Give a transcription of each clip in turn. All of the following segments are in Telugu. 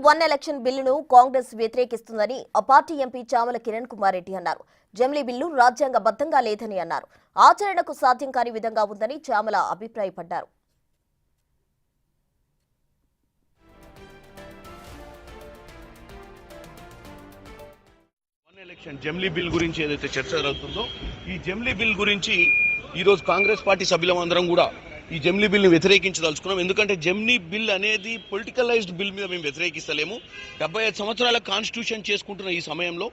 వన్ ఎలక్షన్ బిల్లును కాంగ్రెస్ వ్యతిరేకిస్తుందని ఆ పార్టీ ఎంపీ చామల కిరణ్ కుమార్ రెడ్డి అన్నారు. జమిలీ బిల్లు రాజ్యాంగబద్ధంగా లేదని అన్నారు. ఆచరణకు సాధ్యం కాని విధంగా ఉందని చామల అభిప్రాయపడ్డారు. జమిలీ బిల్ గురించి ఏదైతే చర్చ జరుగుతుందో ఈ జమిలీ బిల్ గురించి ఈరోజు కాంగ్రెస్ పార్టీ సభ్యులందరం కూడా ఈ జమిలీ బిల్ని వ్యతిరేకించదలుచుకున్నాం. ఎందుకంటే జమిలీ బిల్ అనేది పొలిటికలైజ్డ్ బిల్ మీద మేము వ్యతిరేకిస్తలేము. 75 సంవత్సరాల కాన్స్టిట్యూషన్ చేసుకుంటున్న ఈ సమయంలో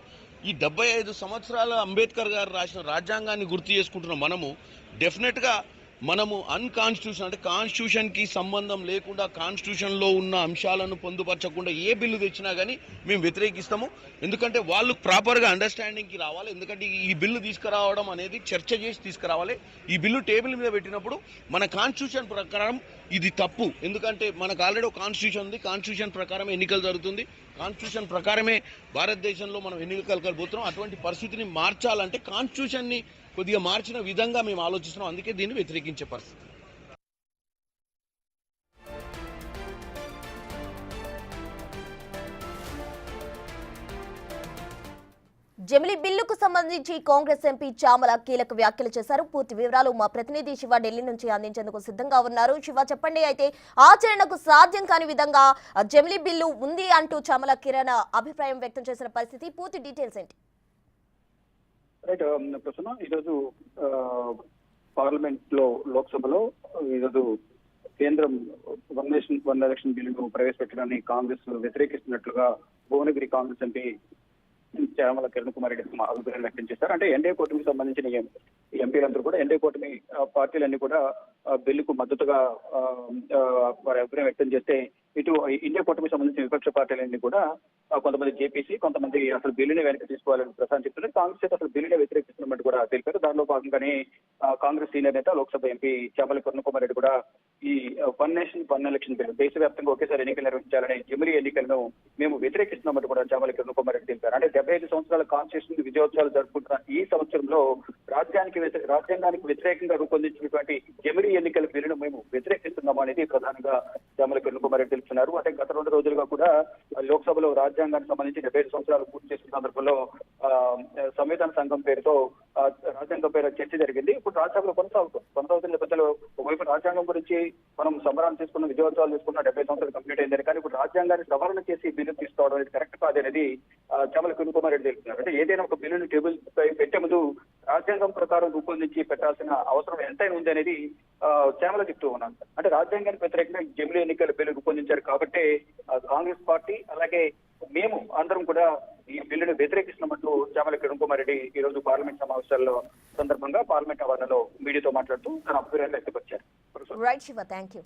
ఈ 75 సంవత్సరాల అంబేద్కర్ గారు రాసిన రాజ్యాంగాన్ని గుర్తు చేసుకుంటున్న డెఫినెట్గా మనము అన్కాన్స్టిట్యూషన్ అంటే కాన్స్టిట్యూషన్కి సంబంధం లేకుండా కాన్స్టిట్యూషన్లో ఉన్న అంశాలను పొందుపరచకుండా ఏ బిల్లు తెచ్చినా కానీ మేము వ్యతిరేకిస్తాము. ఎందుకంటే వాళ్ళు ప్రాపర్గా అండర్స్టాండింగ్కి రావాలి. ఎందుకంటే ఈ బిల్లు తీసుకురావడం అనేది చర్చ చేసి తీసుకురావాలి. ఈ బిల్లు టేబుల్ మీద పెట్టినప్పుడు మన కాన్స్టిట్యూషన్ ప్రకారం ఇది తప్పు. ఎందుకంటే మనకు ఆల్రెడీ ఒక కాన్స్టిట్యూషన్ ఉంది. కాన్స్టిట్యూషన్ ప్రకారమే ఎన్నికలు జరుగుతుంది. కాన్స్టిట్యూషన్ ప్రకారమే భారతదేశంలో మనం ఎన్నికలు కలుపుతున్నాం. అటువంటి పరిస్థితిని మార్చాలంటే కాన్స్టిట్యూషన్ని కొద్దిగా మార్చిన విధంగా మేము ఆలోచిస్తున్నాం. అందుకే దీన్ని వ్యతిరేకించే పరిస్థితి. జమిలీ బిల్లుకు సంబంధించి కాంగ్రెస్ ఎంపీ చామల కీలక వ్యాఖ్యలు చేశారు. పూర్తి వివరాలు మా ప్రతినిధి శివ ఢిల్లీ నుంచి అందించేందుకు సిద్ధంగా ఉన్నారు. శివ, చెప్పండి. అయితే ఆచరణకు సాధ్యం కాని విధంగా జమిలీ బిల్లు ఉంది అంటూ చామల కిరణ్ అభిప్రాయం వ్యక్తం చేసిన పరిస్థితి, పూర్తి డీటెయిల్స్ ఏంటి? రైట్ ప్రసన్న, ఈరోజు పార్లమెంట్ లో లోక్సభలో ఈరోజు కేంద్రం వన్ నేషన్ వన్ ఎలక్షన్ బిల్లును ప్రవేశపెట్టడాన్ని కాంగ్రెస్ వ్యతిరేకిస్తున్నట్లుగా భువనగిరి కాంగ్రెస్ ఎంపీ చామల కిరణ్ కుమార్ రెడ్డి అభిప్రాయం వ్యక్తం చేశారు. అంటే ఎన్డీఏ కూటమికి సంబంధించిన ఎంపీలందరూ కూడా ఎన్డీఏ కూటమి పార్టీలన్నీ కూడా బిల్లుకు మద్దతుగా వారి అభిప్రాయం వ్యక్తం చేస్తే, ఇటు ఇండియా కూటమికి సంబంధించిన విపక్ష పార్టీలన్నీ కూడా కొంతమంది జేపీసీ, కొంతమంది అసలు బిల్లుని వెనక్కి తీసుకోవాలని ప్రధాని చెప్తున్నారు. కాంగ్రెస్ అయితే అసలు బిల్లునే వ్యతిరేకిస్తున్నట్టు కూడా తెలిపారు. దానిలో భాగంగానే కాంగ్రెస్ సీనియర్ నేత లోక్సభ ఎంపీ చామల కిరణ్ కుమార్ రెడ్డి కూడా ఈ one nation one election bill దేశవ్యాప్తంగా ఒకేసారి ఎన్నికలు నిర్వహించాలని జమిలీ ఎన్నికలను మేము వ్యతిరేకిస్తున్నామంటూ కూడా చామల కిరణ్ కుమార్ రెడ్డి తెలిపారు. అంటే 75 సంవత్సరాల కాన్స్టిట్యూషన్ విజయోత్సవాలు జరుపుకుంటున్న ఈ సంవత్సరంలో రాజ్యాంగానికి వ్యతిరేకంగా రూపొందించినటువంటి జమిలీ ఎన్నికల బిల్లును మేము వ్యతిరేకిస్తున్నాము అనేది ప్రధానంగా చామల కిరణ్ కుమార్ రెడ్డి తెలుపుతున్నారు. అంటే గత 2 రోజులుగా కూడా లోక్సభలో రాజ్యాంగానికి సంబంధించి 75 సంవత్సరాలు పూర్తి చేస్తున్న సందర్భంలో సంవిధాన సంఘం పేరుతో రాజ్యాంగం పేరు చర్చ జరిగింది. ఇప్పుడు రాజ్యాంగంలో కొనసాగుతున్న నేపథ్యంలో ఒకవైపు రాజ్యాంగం గురించి మనం సంబరాలు తీసుకున్న విజయోత్సవాలు తీసుకున్న 70 సంవత్సరాలు కంప్లీట్ అయిందని, కానీ ఇప్పుడు రాజ్యాంగాన్ని సవరణ చేసి బిల్లు తీసుకోవడం అనేది కరెక్ట్ కాదనేది చామల కిరణ్ కుమార్ రెడ్డి తెలుపుతున్నారు. అంటే ఏదైనా ఒక బిల్లును టేబుల్ పై పెట్టే ముందు రాజ్యాంగం ప్రకారం రూపొందించి పెట్టాల్సిన అవసరం ఎంతైనా ఉంది అనేది చామల చెప్తూ ఉన్నాను. అంటే రాజ్యాంగానికి వ్యతిరేకంగా జమిలీ ఎన్నికల బిల్లు రూపొందించారు కాబట్టి కాంగ్రెస్ పార్టీ అలాగే మేము అందరం కూడా ఈ బిల్లును వ్యతిరేకిస్తున్నామంటూ చామల కిరణ్ కుమార్ రెడ్డి ఈ రోజు పార్లమెంట్ సమావేశాల్లో సందర్భంగా పార్లమెంట్ ఆవరణలో మీడియాతో మాట్లాడుతూ తన అభిప్రాయాలు వ్యక్తపరిచారు. Right Shiva, thank you.